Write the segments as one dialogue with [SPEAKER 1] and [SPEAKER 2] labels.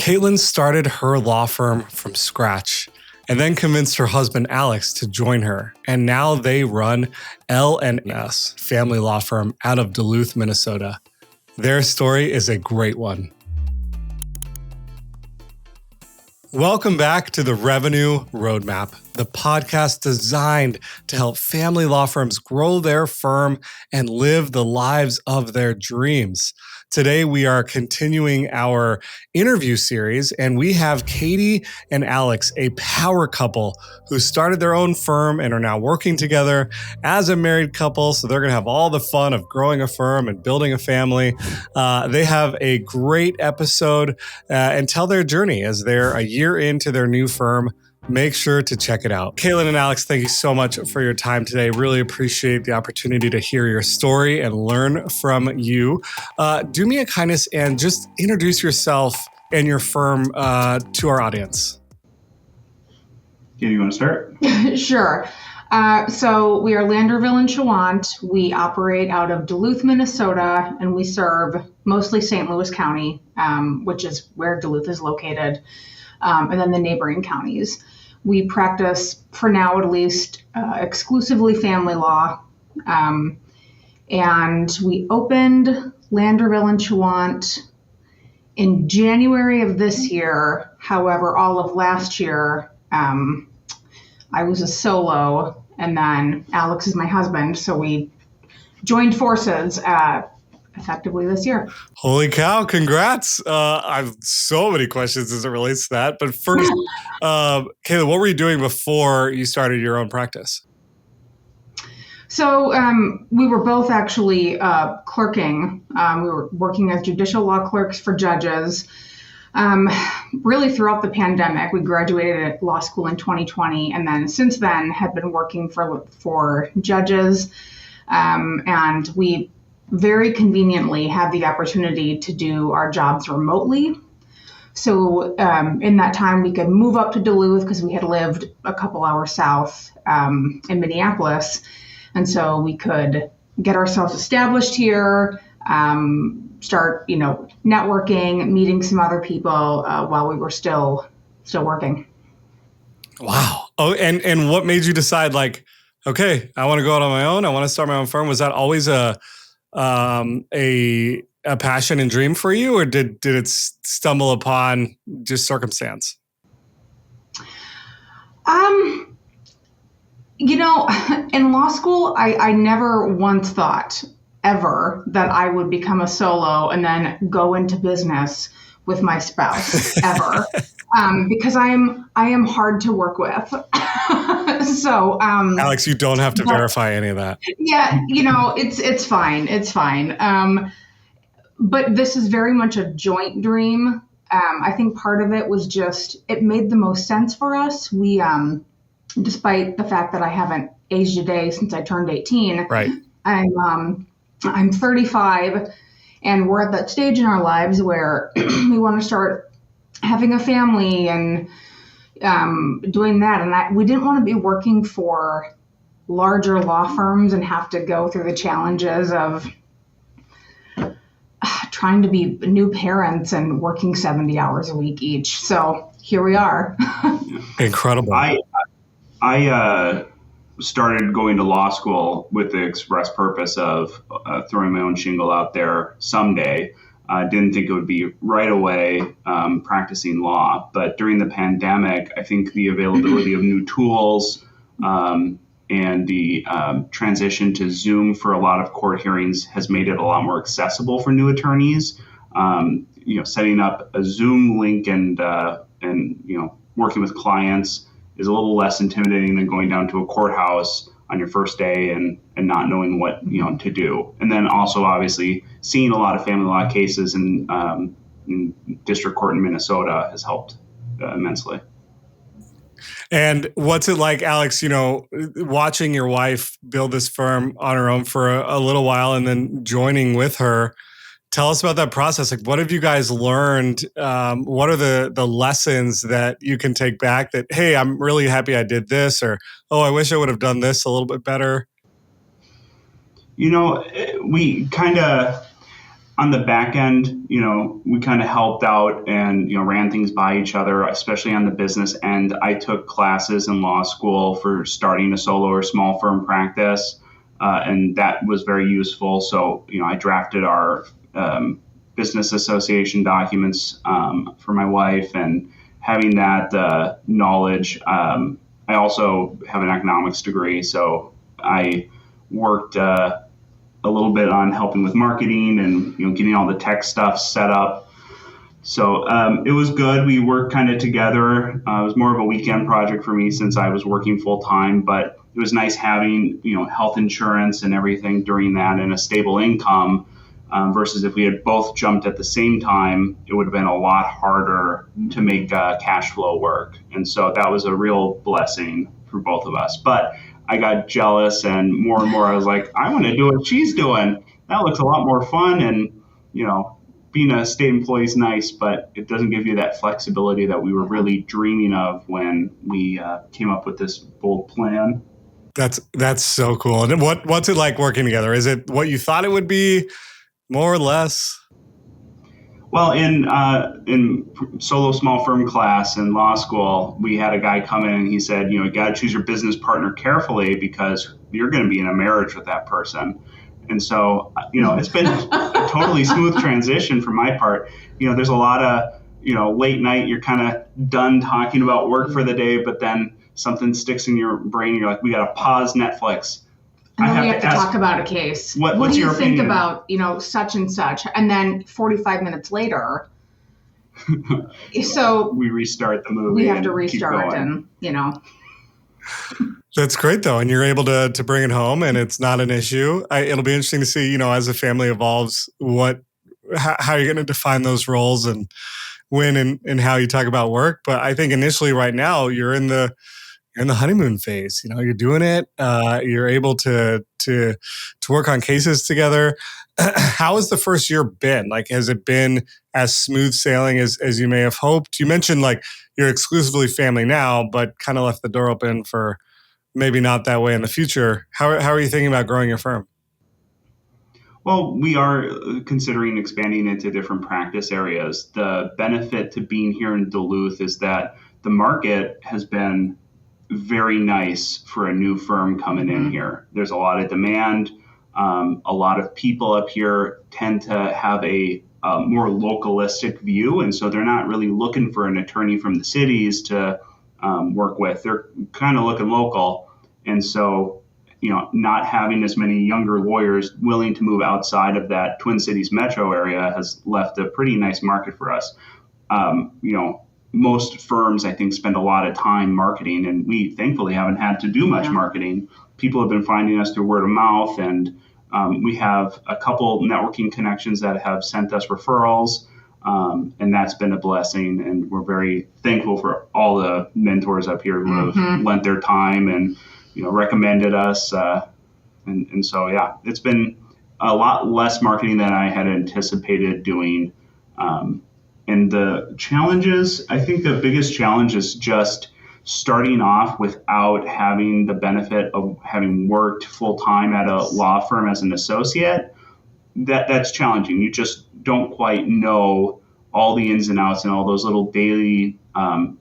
[SPEAKER 1] Katelynn started her law firm from scratch and then convinced her husband, Alex, to join her. And now they run L&S family law firm out of Duluth, Minnesota. Their story is a great one. Welcome back to the Revenue Roadmap, the podcast designed to help family law firms grow their firm and live the lives of their dreams. Today, we are continuing our interview series, and we have Katie and Alex, a power couple who started their own firm and are now working together as a married couple. So they're going to have all the fun of growing a firm and building a family. They have a great episode and tell their journey as they're a year into their new firm. Make sure to check it out. Katelynn and Alex, thank you so much for your time today. Really appreciate the opportunity to hear your story and learn from you. Do me a kindness and just introduce yourself and your firm to our audience.
[SPEAKER 2] Do you want to start?
[SPEAKER 3] Sure. So we are Landreville Schwandt. We operate out of Duluth, Minnesota, and we serve mostly St. Louis County, which is where Duluth is located, and then the neighboring counties. We practice, for now at least, exclusively family law. And we opened Landreville Schwandt in January of this year. However, all of last year, I was a solo, and then Alex is my husband, so we joined forces effectively this year.
[SPEAKER 1] Holy cow, congrats. I have so many questions as it relates to that. But first, Kayla, what were you doing before you started your own practice?
[SPEAKER 3] So we were both actually clerking. We were working as judicial law clerks for judges. Really throughout the pandemic. We graduated at law school in 2020, and then since then had been working for judges, and we very conveniently had the opportunity to do our jobs remotely. So in that time, we could move up to Duluth because we had lived a couple hours south in Minneapolis, and so we could get ourselves established here. Start, networking, meeting some other people while we were still working.
[SPEAKER 1] Wow. Oh, and what made you decide, like, okay, I want to go out on my own. I want to start my own firm. Was that always a passion and dream for you, or did it stumble upon just circumstance?
[SPEAKER 3] In law school, I never once thought ever that I would become a solo and then go into business with my spouse ever, because I am hard to work with. So,
[SPEAKER 1] Alex, you don't have to verify any of that.
[SPEAKER 3] Yeah, it's fine. It's fine. But this is very much a joint dream. I think part of it was just, it made the most sense for us. We, despite the fact that I haven't aged a day since I turned 18,
[SPEAKER 1] right.
[SPEAKER 3] I'm 35, and we're at that stage in our lives where we want to start having a family and doing that. And we didn't want to be working for larger law firms and have to go through the challenges of trying to be new parents and working 70 hours a week each. So here we are.
[SPEAKER 1] Incredible.
[SPEAKER 2] I started going to law school with the express purpose of throwing my own shingle out there someday. I didn't think it would be right away practicing law. But during the pandemic, I think the availability of new tools and the transition to Zoom for a lot of court hearings has made it a lot more accessible for new attorneys. Setting up a Zoom link and working with clients is a little less intimidating than going down to a courthouse on your first day and not knowing what to do. And then also obviously seeing a lot of family law cases in district court in Minnesota has helped immensely.
[SPEAKER 1] And what's it like, Alex, watching your wife build this firm on her own for a little while and then joining with her? Tell us about that process. Like, what have you guys learned? What are the lessons that you can take back that, hey, I'm really happy I did this, or, oh, I wish I would have done this a little bit better?
[SPEAKER 2] We kind of, On the back end, we kind of helped out and, ran things by each other, especially on the business end. I took classes in law school for starting a solo or small firm practice, and that was very useful. So, I drafted our business association documents for my wife, and having that knowledge. I also have an economics degree, so I worked a little bit on helping with marketing and getting all the tech stuff set up. So it was good. We worked kind of together. It was more of a weekend project for me since I was working full time, but it was nice having health insurance and everything during that and a stable income. Versus if we had both jumped at the same time, it would have been a lot harder to make cash flow work. And so that was a real blessing for both of us. But I got jealous, and more I was like, I want to do what she's doing. That looks a lot more fun. And, being a state employee is nice, but it doesn't give you that flexibility that we were really dreaming of when we came up with this bold plan.
[SPEAKER 1] That's so cool. And what's it like working together? Is it what you thought it would be, more or less?
[SPEAKER 2] Well, in solo small firm class in law school, we had a guy come in and he said, you got to choose your business partner carefully because you're going to be in a marriage with that person. And so, it's been a totally smooth transition from my part. There's a lot of, late night, you're kind of done talking about work for the day, but then something sticks in your brain. You're like, we got to pause Netflix.
[SPEAKER 3] And then we have to talk about a case. What do you think about, such and such? And then 45 minutes later, so
[SPEAKER 2] we restart the movie.
[SPEAKER 3] We have to restart and,
[SPEAKER 1] That's great though. And you're able to bring it home and it's not an issue. It'll be interesting to see, as the family evolves, how you're going to define those roles and when and how you talk about work. But I think initially right now you're in the honeymoon phase. You're doing it. You're able to work on cases together. How has the first year been? Like, has it been as smooth sailing as you may have hoped? You mentioned like you're exclusively family now, but kind of left the door open for maybe not that way in the future. How are you thinking about growing your firm?
[SPEAKER 2] Well, we are considering expanding into different practice areas. The benefit to being here in Duluth is that the market has been very nice for a new firm coming in here. There's a lot of demand. A lot of people up here tend to have a more localistic view, and so they're not really looking for an attorney from the cities to work with. They're kind of looking local, and so not having as many younger lawyers willing to move outside of that Twin Cities metro area has left a pretty nice market for us. Most firms, I think, spend a lot of time marketing, and we thankfully haven't had to do much marketing. People have been finding us through word of mouth, and we have a couple networking connections that have sent us referrals, and that's been a blessing. And we're very thankful for all the mentors up here who have lent their time and recommended us. And so, yeah, it's been a lot less marketing than I had anticipated doing. And the challenges, I think the biggest challenge is just starting off without having the benefit of having worked full time at a law firm as an associate. That's challenging. You just don't quite know all the ins and outs and all those little daily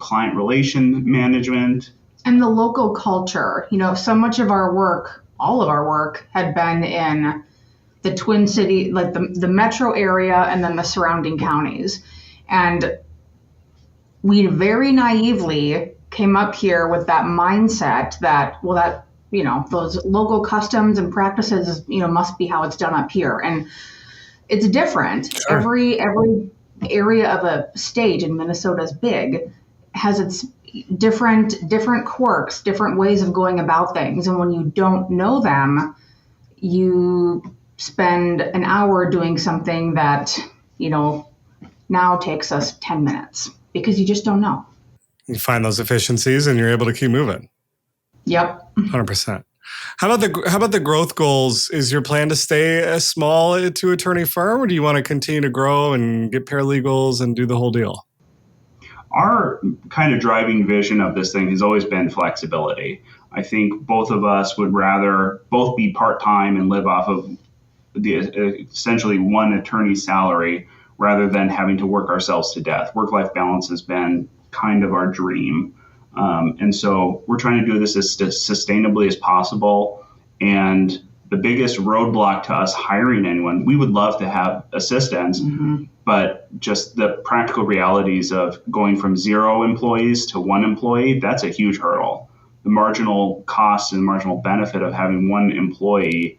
[SPEAKER 2] client relation management.
[SPEAKER 3] And the local culture. So much of our work, all of our work, had been in the Twin City, like the metro area and then the surrounding counties. And we very naively came up here with that mindset that, those local customs and practices, must be how it's done up here. And it's different. Sure. Every area of a state, and Minnesota's big, has its different quirks, different ways of going about things. And when you don't know them, you spend an hour doing something that, now takes us 10 minutes because you just don't know.
[SPEAKER 1] You find those efficiencies and you're able to keep moving.
[SPEAKER 3] Yep.
[SPEAKER 1] 100%. How about the growth goals? Is your plan to stay a small two-attorney firm, or do you want to continue to grow and get paralegals and do the whole deal?
[SPEAKER 2] Our kind of driving vision of this thing has always been flexibility. I think both of us would rather both be part-time and live off of essentially one attorney's salary rather than having to work ourselves to death. Work-life balance has been kind of our dream. And so we're trying to do this as sustainably as possible. And the biggest roadblock to us hiring anyone, we would love to have assistants, but just the practical realities of going from 0 employees to 1 employee, that's a huge hurdle. The marginal cost and marginal benefit of having 1 employee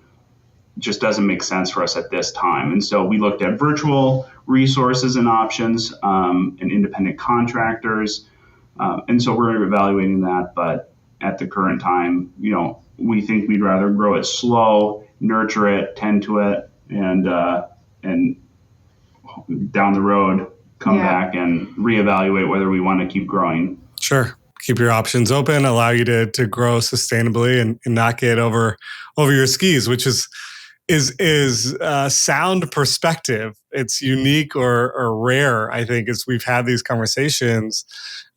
[SPEAKER 2] just doesn't make sense for us at this time. And so we looked at virtual resources and options, and independent contractors. And so we're evaluating that. But at the current time, we think we'd rather grow it slow, nurture it, tend to it, and down the road, come back and reevaluate whether we want to keep growing.
[SPEAKER 1] Sure. Keep your options open, allow you to grow sustainably and not get over your skis, which is sound perspective. It's unique or rare, I think, as we've had these conversations.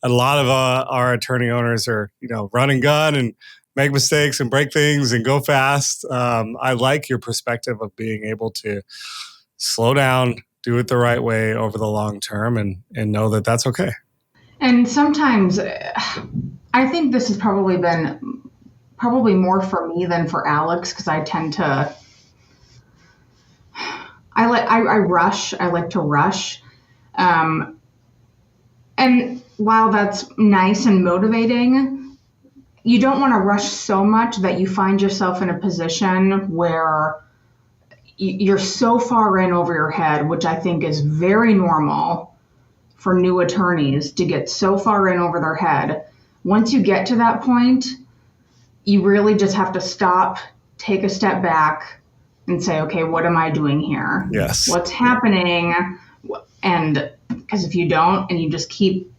[SPEAKER 1] A lot of our attorney owners are, run and gun and make mistakes and break things and go fast. I like your perspective of being able to slow down, do it the right way over the long term, and know that that's okay.
[SPEAKER 3] And sometimes I think this has probably more for me than for Alex, because I tend to, I rush. I like to rush. And while that's nice and motivating, you don't want to rush so much that you find yourself in a position where you're so far in over your head, which I think is very normal for new attorneys to get so far in over their head. Once you get to that point, you really just have to stop, take a step back, and say, okay, what am I doing here?
[SPEAKER 1] Yes.
[SPEAKER 3] What's happening? And because if you don't, and you just keep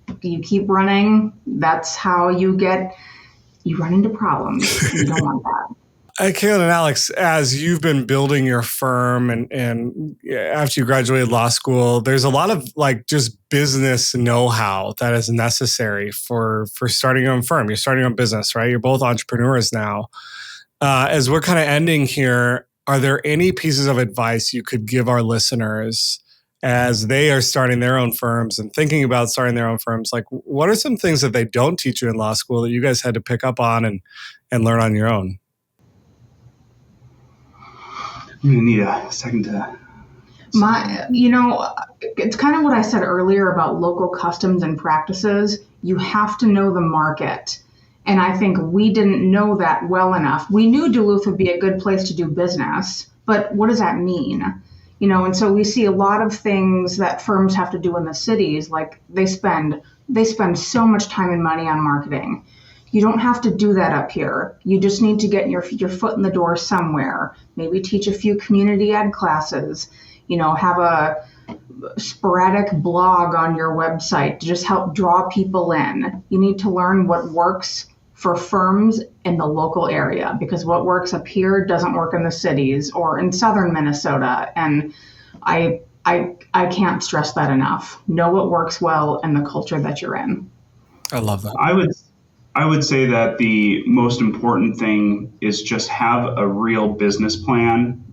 [SPEAKER 3] running, that's how you run into problems. You don't want that.
[SPEAKER 1] Katelynn and Alex, as you've been building your firm and after you graduated law school, there's a lot of just business know-how that is necessary for starting your own firm. You're starting your own business, right? You're both entrepreneurs now. As we're kind of ending here, are there any pieces of advice you could give our listeners as they are starting their own firms and thinking about starting their own firms? Like, what are some things that they don't teach you in law school that you guys had to pick up on and learn on your own?
[SPEAKER 2] I'm going to need a second to...
[SPEAKER 3] It's kind of what I said earlier about local customs and practices. You have to know the market. And I think we didn't know that well enough. We knew Duluth would be a good place to do business, but what does that mean? And so we see a lot of things that firms have to do in the cities, like they spend so much time and money on marketing. You don't have to do that up here. You just need to get your foot in the door somewhere. Maybe teach a few community ed classes, have a sporadic blog on your website to just help draw people in. You need to learn what works for firms in the local area, because what works up here doesn't work in the cities or in southern Minnesota. And I can't stress that enough. Know what works well in the culture that you're in.
[SPEAKER 1] I love that.
[SPEAKER 2] I would say that the most important thing is just have a real business plan.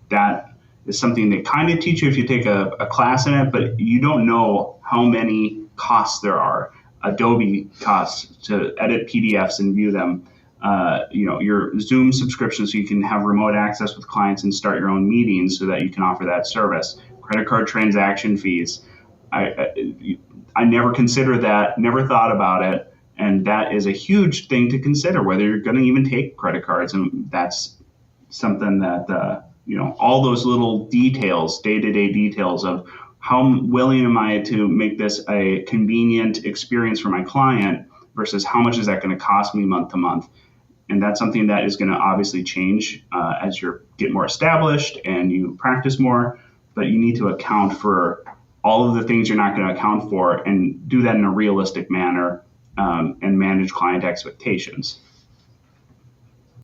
[SPEAKER 2] That is something they kind of teach you if you take a class in it, but you don't know how many costs there are. Adobe costs to edit PDFs and view them. Your Zoom subscription so you can have remote access with clients and start your own meetings so that you can offer that service. Credit card transaction fees. I never considered that, never thought about it. And that is a huge thing to consider, whether you're going to even take credit cards. And that's something that, all those little details, day-to-day details of how willing am I to make this a convenient experience for my client versus how much is that going to cost me month to month. And that's something that is going to obviously change as you get more established and you practice more. But you need to account for all of the things you're not going to account for and do that in a realistic manner. And manage client expectations.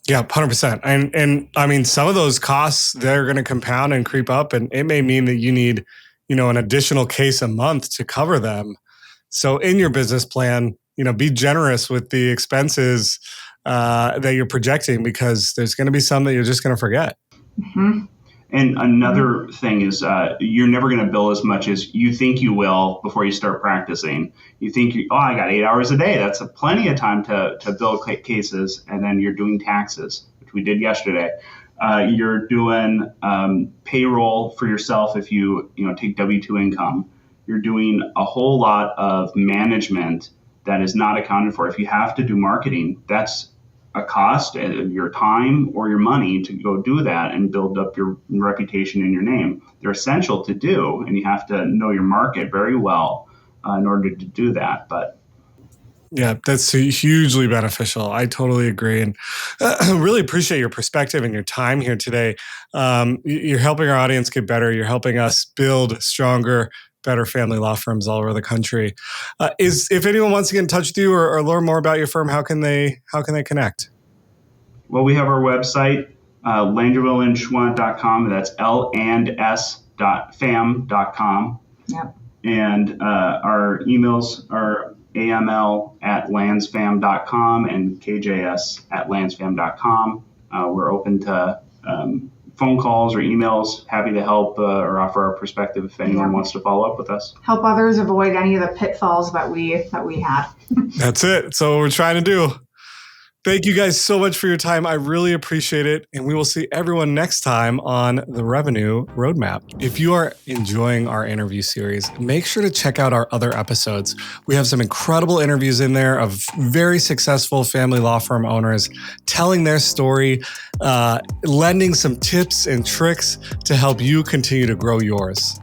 [SPEAKER 1] Yeah, 100%. And I mean, some of those costs, they're going to compound and creep up, and it may mean that you need, an additional case a month to cover them. So in your business plan, be generous with the expenses that you're projecting, because there's going to be some that you're just going to forget.
[SPEAKER 3] Mm-hmm.
[SPEAKER 2] And another thing is you're never going to bill as much as you think you will before you start practicing. You think, I got 8 hours a day. That's plenty of time to bill cases. And then you're doing taxes, which we did yesterday. You're doing payroll for yourself if you take W-2 income. You're doing a whole lot of management that is not accounted for. If you have to do marketing, that's a cost of your time or your money to go do that and build up your reputation and your name. They're essential to do, and you have to know your market very well in order to do that. But
[SPEAKER 1] yeah, that's hugely beneficial. I totally agree. And really appreciate your perspective and your time here today. You're helping our audience get better. You're helping us build stronger, better family law firms all over the country. If anyone wants to get in touch with you or learn more about your firm, how can they connect?
[SPEAKER 2] Well, we have our website, landrevilleandschwandt.com. That's lands.fam.com.
[SPEAKER 3] Yep.
[SPEAKER 2] And our emails are aml@landsfam.com and kjs@landsfam.com. We're open to phone calls or emails. Happy to help or offer our perspective if anyone wants to follow up with us.
[SPEAKER 3] Help others avoid any of the pitfalls that we had.
[SPEAKER 1] That's it. So what we're trying to do. Thank you guys so much for your time. I really appreciate it. And we will see everyone next time on the Revenue Roadmap. If you are enjoying our interview series, make sure to check out our other episodes. We have some incredible interviews in there of very successful family law firm owners telling their story, lending some tips and tricks to help you continue to grow yours.